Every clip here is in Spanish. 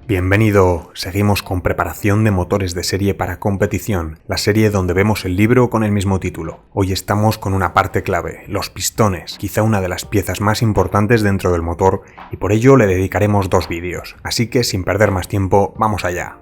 Bienvenido, seguimos con preparación de motores de serie para competición, la serie donde vemos el libro con el mismo título. Hoy estamos con una parte clave, los pistones, quizá una de las piezas más importantes dentro del motor, y por ello le dedicaremos 2 vídeos, así que sin perder más tiempo, vamos allá.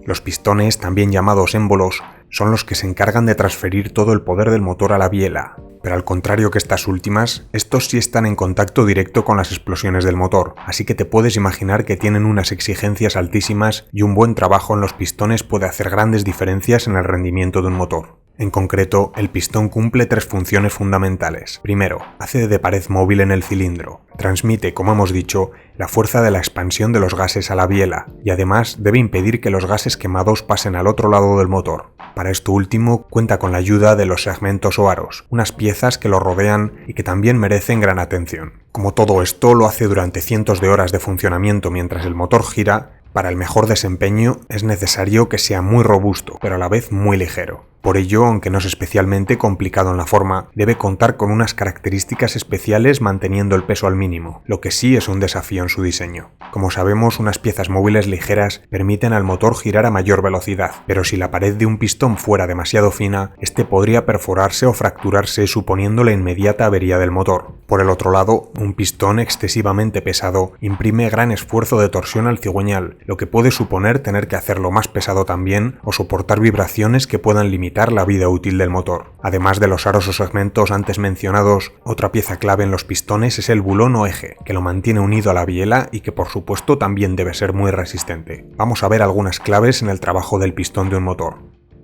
Los pistones, también llamados émbolos, son los que se encargan de transferir todo el poder del motor a la biela. Pero al contrario que estas últimas, estos sí están en contacto directo con las explosiones del motor, así que te puedes imaginar que tienen unas exigencias altísimas y un buen trabajo en los pistones puede hacer grandes diferencias en el rendimiento de un motor. En concreto, el pistón cumple 3 funciones fundamentales. Primero, hace de pared móvil en el cilindro. Transmite, como hemos dicho, la fuerza de la expansión de los gases a la biela, y además debe impedir que los gases quemados pasen al otro lado del motor. Para esto último, cuenta con la ayuda de los segmentos o aros, unas piezas que lo rodean y que también merecen gran atención. Como todo esto lo hace durante cientos de horas de funcionamiento mientras el motor gira, para el mejor desempeño es necesario que sea muy robusto, pero a la vez muy ligero. Por ello, aunque no es especialmente complicado en la forma, debe contar con unas características especiales manteniendo el peso al mínimo, lo que sí es un desafío en su diseño. Como sabemos, unas piezas móviles ligeras permiten al motor girar a mayor velocidad, pero si la pared de un pistón fuera demasiado fina, este podría perforarse o fracturarse suponiendo la inmediata avería del motor. Por el otro lado, un pistón excesivamente pesado imprime gran esfuerzo de torsión al cigüeñal, lo que puede suponer tener que hacerlo más pesado también o soportar vibraciones que puedan limitar la vida útil del motor. Además de los aros o segmentos antes mencionados, otra pieza clave en los pistones es el bulón o eje, que lo mantiene unido a la biela y que por supuesto también debe ser muy resistente. Vamos a ver algunas claves en el trabajo del pistón de un motor.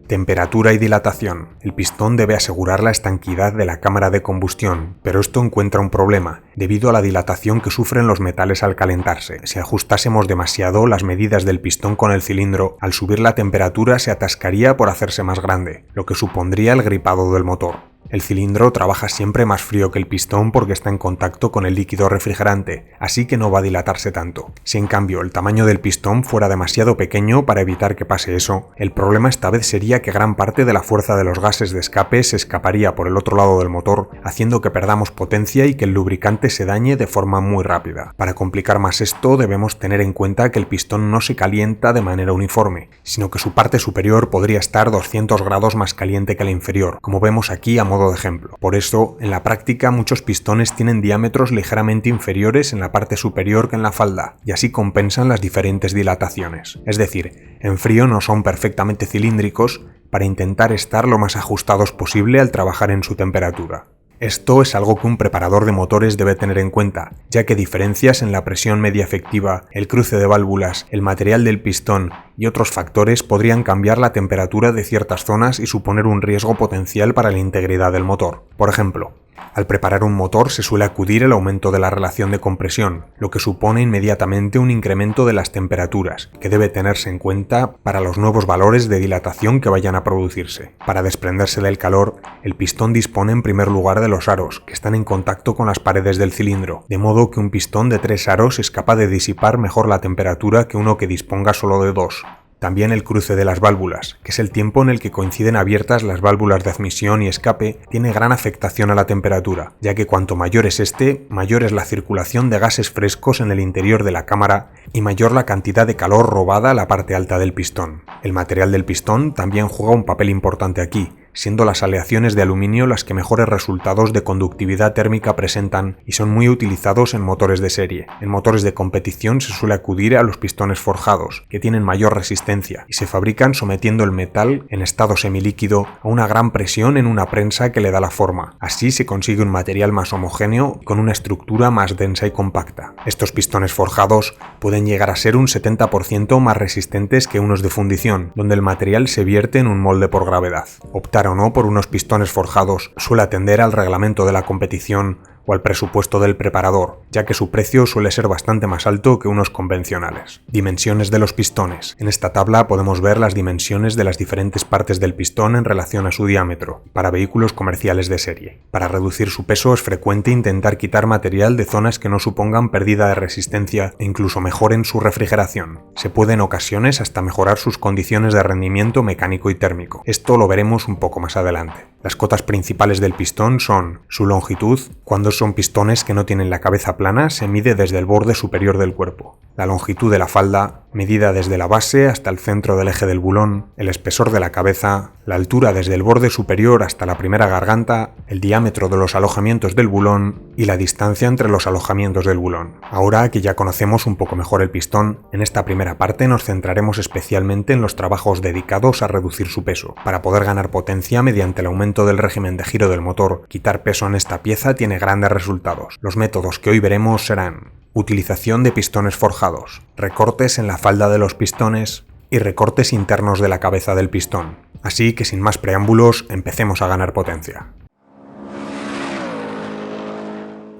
Temperatura y dilatación. El pistón debe asegurar la estanquidad de la cámara de combustión, pero esto encuentra un problema, debido a la dilatación que sufren los metales al calentarse. Si ajustásemos demasiado las medidas del pistón con el cilindro, al subir la temperatura se atascaría por hacerse más grande, lo que supondría el gripado del motor. El cilindro trabaja siempre más frío que el pistón porque está en contacto con el líquido refrigerante, así que no va a dilatarse tanto. Si en cambio el tamaño del pistón fuera demasiado pequeño para evitar que pase eso, el problema esta vez sería que gran parte de la fuerza de los gases de escape se escaparía por el otro lado del motor, haciendo que perdamos potencia y que el lubricante se dañe de forma muy rápida. Para complicar más esto, debemos tener en cuenta que el pistón no se calienta de manera uniforme, sino que su parte superior podría estar 200 grados más caliente que la inferior, como vemos aquí a modo de ejemplo. Por eso, en la práctica muchos pistones tienen diámetros ligeramente inferiores en la parte superior que en la falda, y así compensan las diferentes dilataciones. Es decir, en frío no son perfectamente cilíndricos para intentar estar lo más ajustados posible al trabajar en su temperatura. Esto es algo que un preparador de motores debe tener en cuenta, ya que diferencias en la presión media efectiva, el cruce de válvulas, el material del pistón y otros factores podrían cambiar la temperatura de ciertas zonas y suponer un riesgo potencial para la integridad del motor. Por ejemplo, al preparar un motor se suele acudir el aumento de la relación de compresión, lo que supone inmediatamente un incremento de las temperaturas, que debe tenerse en cuenta para los nuevos valores de dilatación que vayan a producirse. Para desprenderse del calor, el pistón dispone en primer lugar de los aros, que están en contacto con las paredes del cilindro, de modo que un pistón de 3 aros es capaz de disipar mejor la temperatura que uno que disponga solo de 2. También el cruce de las válvulas, que es el tiempo en el que coinciden abiertas las válvulas de admisión y escape, tiene gran afectación a la temperatura, ya que cuanto mayor es este, mayor es la circulación de gases frescos en el interior de la cámara y mayor la cantidad de calor robada a la parte alta del pistón. El material del pistón también juega un papel importante aquí, siendo las aleaciones de aluminio las que mejores resultados de conductividad térmica presentan y son muy utilizados en motores de serie. En motores de competición se suele acudir a los pistones forjados, que tienen mayor resistencia y se fabrican sometiendo el metal en estado semilíquido a una gran presión en una prensa que le da la forma. Así se consigue un material más homogéneo con una estructura más densa y compacta. Estos pistones forjados pueden llegar a ser un 70% más resistentes que unos de fundición, donde el material se vierte en un molde por gravedad. Optar o no por unos pistones forjados suele atender al reglamento de la competición o al presupuesto del preparador, ya que su precio suele ser bastante más alto que unos convencionales. Dimensiones de los pistones. En esta tabla podemos ver las dimensiones de las diferentes partes del pistón en relación a su diámetro, para vehículos comerciales de serie. Para reducir su peso es frecuente intentar quitar material de zonas que no supongan pérdida de resistencia e incluso mejoren su refrigeración. Se puede en ocasiones hasta mejorar sus condiciones de rendimiento mecánico y térmico. Esto lo veremos un poco más adelante. Las cotas principales del pistón son su longitud. Cuando son pistones que no tienen la cabeza plana, se mide desde el borde superior del cuerpo. La longitud de la falda, medida desde la base hasta el centro del eje del bulón, el espesor de la cabeza, la altura desde el borde superior hasta la primera garganta, el diámetro de los alojamientos del bulón y la distancia entre los alojamientos del bulón. Ahora que ya conocemos un poco mejor el pistón, en esta primera parte nos centraremos especialmente en los trabajos dedicados a reducir su peso. Para poder ganar potencia mediante el aumento del régimen de giro del motor, quitar peso en esta pieza tiene grandes resultados. Los métodos que hoy veremos serán: utilización de pistones forjados, recortes en la falda de los pistones y recortes internos de la cabeza del pistón. Así que sin más preámbulos, empecemos a ganar potencia.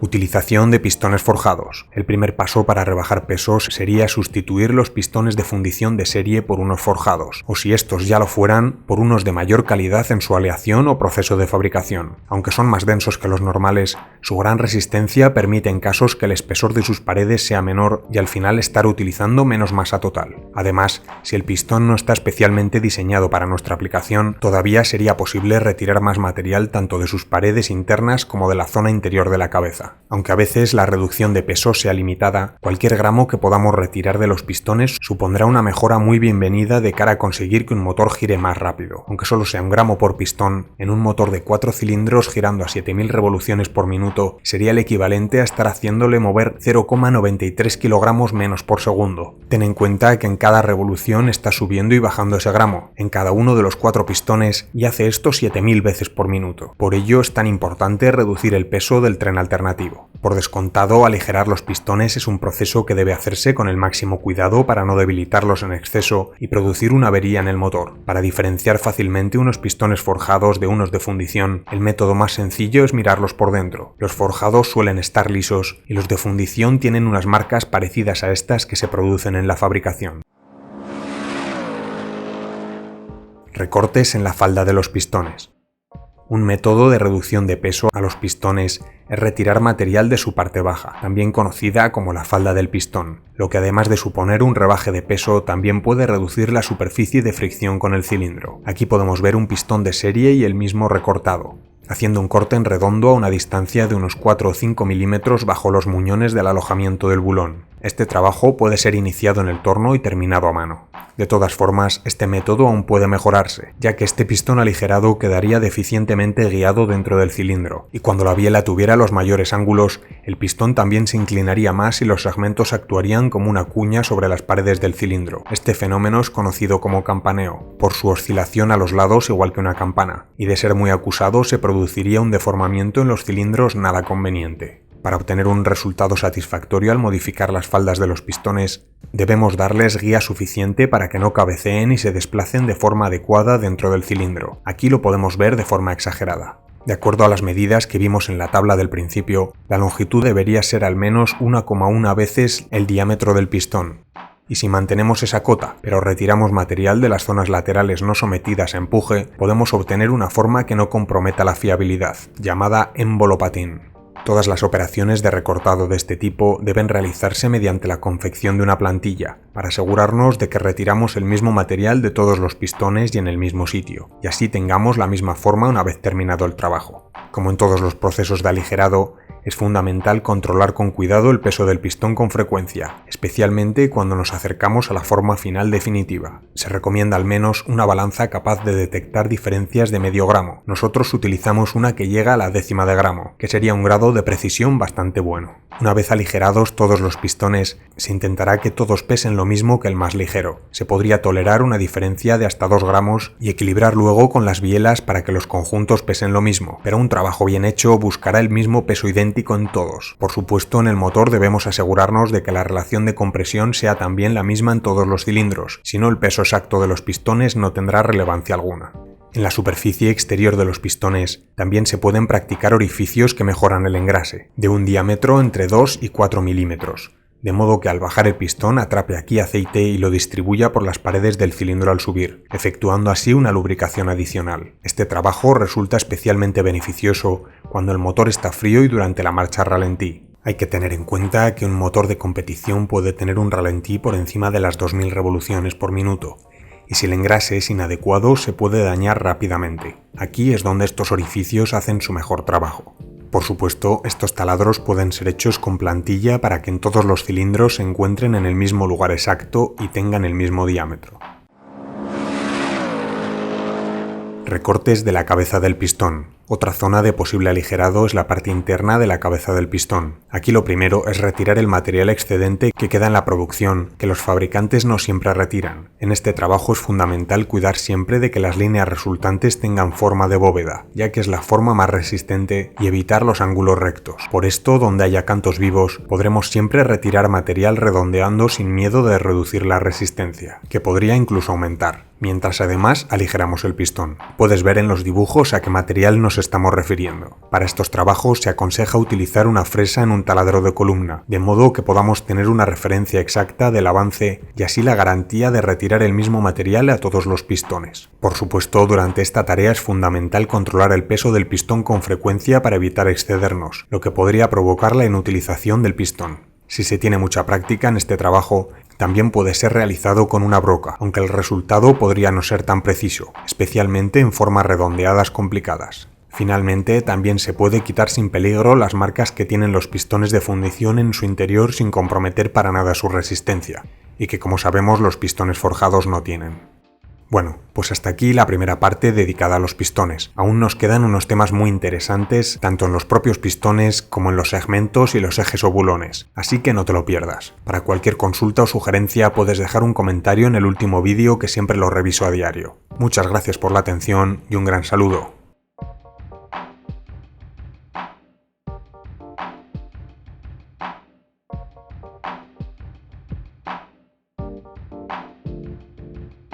Utilización de pistones forjados. El primer paso para rebajar pesos sería sustituir los pistones de fundición de serie por unos forjados, o si estos ya lo fueran, por unos de mayor calidad en su aleación o proceso de fabricación. Aunque son más densos que los normales, su gran resistencia permite en casos que el espesor de sus paredes sea menor y al final estar utilizando menos masa total. Además, si el pistón no está especialmente diseñado para nuestra aplicación, todavía sería posible retirar más material tanto de sus paredes internas como de la zona interior de la cabeza. Aunque a veces la reducción de peso sea limitada, cualquier gramo que podamos retirar de los pistones supondrá una mejora muy bienvenida de cara a conseguir que un motor gire más rápido. Aunque solo sea un gramo por pistón, en un motor de 4 cilindros girando a 7000 revoluciones por minuto sería el equivalente a estar haciéndole mover 0,93 kilogramos menos por segundo. Ten en cuenta que en cada revolución está subiendo y bajando ese gramo, en cada uno de los 4 pistones, y hace esto 7000 veces por minuto. Por ello es tan importante reducir el peso del tren alternativo. Por descontado, aligerar los pistones es un proceso que debe hacerse con el máximo cuidado para no debilitarlos en exceso y producir una avería en el motor. Para diferenciar fácilmente unos pistones forjados de unos de fundición, el método más sencillo es mirarlos por dentro. Los forjados suelen estar lisos y los de fundición tienen unas marcas parecidas a estas que se producen en la fabricación. Recortes en la falda de los pistones. Un método de reducción de peso a los pistones es retirar material de su parte baja, también conocida como la falda del pistón, lo que además de suponer un rebaje de peso también puede reducir la superficie de fricción con el cilindro. Aquí podemos ver un pistón de serie y el mismo recortado, haciendo un corte en redondo a una distancia de unos 4 o 5 milímetros bajo los muñones del alojamiento del bulón. Este trabajo puede ser iniciado en el torno y terminado a mano. De todas formas, este método aún puede mejorarse, ya que este pistón aligerado quedaría deficientemente guiado dentro del cilindro, y cuando la biela tuviera los mayores ángulos, el pistón también se inclinaría más y los segmentos actuarían como una cuña sobre las paredes del cilindro. Este fenómeno es conocido como campaneo, por su oscilación a los lados igual que una campana, y de ser muy acusado se produciría un deformamiento en los cilindros nada conveniente. Para obtener un resultado satisfactorio al modificar las faldas de los pistones, debemos darles guía suficiente para que no cabeceen y se desplacen de forma adecuada dentro del cilindro. Aquí lo podemos ver de forma exagerada. De acuerdo a las medidas que vimos en la tabla del principio, la longitud debería ser al menos 1,1 veces el diámetro del pistón. Y si mantenemos esa cota, pero retiramos material de las zonas laterales no sometidas a empuje, podemos obtener una forma que no comprometa la fiabilidad, llamada embolopatín. Todas las operaciones de recortado de este tipo deben realizarse mediante la confección de una plantilla, para asegurarnos de que retiramos el mismo material de todos los pistones y en el mismo sitio, y así tengamos la misma forma una vez terminado el trabajo. Como en todos los procesos de aligerado, es fundamental controlar con cuidado el peso del pistón con frecuencia, especialmente cuando nos acercamos a la forma final definitiva. Se recomienda al menos una balanza capaz de detectar diferencias de medio gramo. Nosotros utilizamos una que llega a la décima de gramo, que sería un grado de precisión bastante bueno. Una vez aligerados todos los pistones, se intentará que todos pesen lo mismo que el más ligero. Se podría tolerar una diferencia de hasta 2 gramos y equilibrar luego con las bielas para que los conjuntos pesen lo mismo, pero un trabajo bien hecho buscará el mismo peso idéntico en todos. Por supuesto, en el motor debemos asegurarnos de que la relación de compresión sea también la misma en todos los cilindros, si no el peso exacto de los pistones no tendrá relevancia alguna. En la superficie exterior de los pistones también se pueden practicar orificios que mejoran el engrase, de un diámetro entre 2 y 4 milímetros, de modo que al bajar el pistón atrape aquí aceite y lo distribuya por las paredes del cilindro al subir, efectuando así una lubricación adicional. Este trabajo resulta especialmente beneficioso cuando el motor está frío y durante la marcha a ralentí. Hay que tener en cuenta que un motor de competición puede tener un ralentí por encima de las 2000 revoluciones por minuto, y si el engrase es inadecuado se puede dañar rápidamente. Aquí es donde estos orificios hacen su mejor trabajo. Por supuesto, estos taladros pueden ser hechos con plantilla para que en todos los cilindros se encuentren en el mismo lugar exacto y tengan el mismo diámetro. Recortes de la cabeza del pistón. Otra zona de posible aligerado es la parte interna de la cabeza del pistón. Aquí lo primero es retirar el material excedente que queda en la producción, que los fabricantes no siempre retiran. En este trabajo es fundamental cuidar siempre de que las líneas resultantes tengan forma de bóveda, ya que es la forma más resistente, y evitar los ángulos rectos. Por esto, donde haya cantos vivos, podremos siempre retirar material redondeando sin miedo de reducir la resistencia, que podría incluso aumentar, mientras además aligeramos el pistón. Puedes ver en los dibujos a qué material nos estamos refiriendo. Para estos trabajos se aconseja utilizar una fresa en un taladro de columna, de modo que podamos tener una referencia exacta del avance y así la garantía de retirar el mismo material a todos los pistones. Por supuesto, durante esta tarea es fundamental controlar el peso del pistón con frecuencia para evitar excedernos, lo que podría provocar la inutilización del pistón. Si se tiene mucha práctica en este trabajo, también puede ser realizado con una broca, aunque el resultado podría no ser tan preciso, especialmente en formas redondeadas complicadas. Finalmente, también se puede quitar sin peligro las marcas que tienen los pistones de fundición en su interior sin comprometer para nada su resistencia, y que como sabemos los pistones forjados no tienen. Bueno, pues hasta aquí la primera parte dedicada a los pistones. Aún nos quedan unos temas muy interesantes, tanto en los propios pistones como en los segmentos y los ejes o bulones, así que no te lo pierdas. Para cualquier consulta o sugerencia puedes dejar un comentario en el último vídeo que siempre lo reviso a diario. Muchas gracias por la atención y un gran saludo.